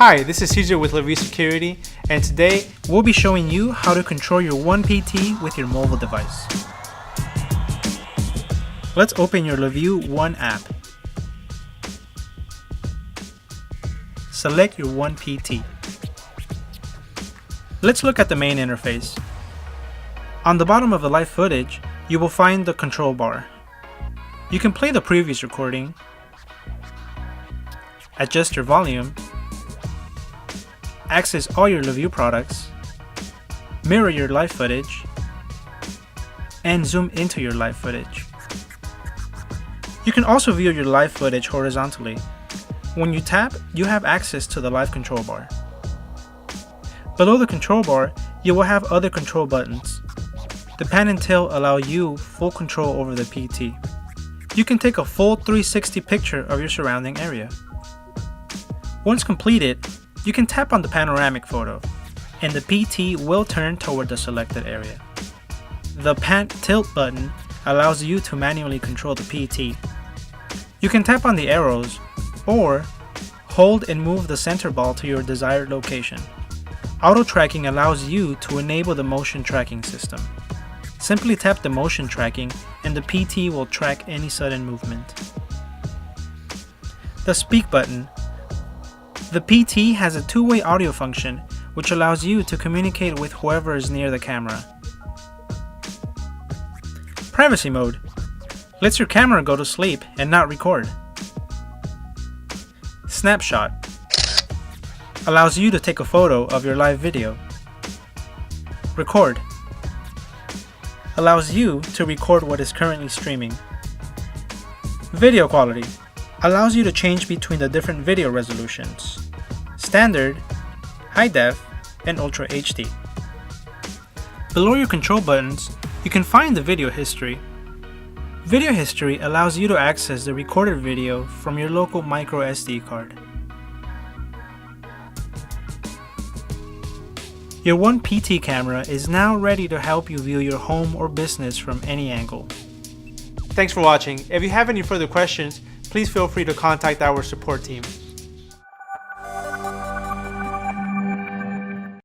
Hi, this is CJ with LaView Security, and today we'll be showing you how to control your OnePT with your mobile device. Let's open your LaView One app. Select your OnePT. Let's look at the main interface. On the bottom of the live footage, you will find the control bar. You can play the previous recording, adjust your volume, access all your LaView products, mirror your live footage, and zoom into your live footage. You can also view your live footage horizontally. When you tap, you have access to the live control bar. Below the control bar, you will have other control buttons. The pan and tilt allow you full control over the PT. You can take a full 360 picture of your surrounding area. Once completed, you can tap on the panoramic photo, and the PT will turn toward the selected area. The pan tilt button allows you to manually control the PT. You can tap on the arrows, or hold and move the center ball to your desired location. Auto tracking allows you to enable the motion tracking system. Simply tap the motion tracking and the PT will track any sudden movement. The speak button. The PT has a two-way audio function which allows you to communicate with whoever is near the camera. Privacy mode lets your camera go to sleep and not record. Snapshot allows you to take a photo of your live video. Record allows you to record what is currently streaming. Video quality allows you to change between the different video resolutions: standard, high def, and Ultra HD. Below your control buttons, you can find the video history. Video history allows you to access the recorded video from your local micro SD card. Your OnePT camera is now ready to help you view your home or business from any angle. Thanks for watching. If you have any further questions, please feel free to contact our support team.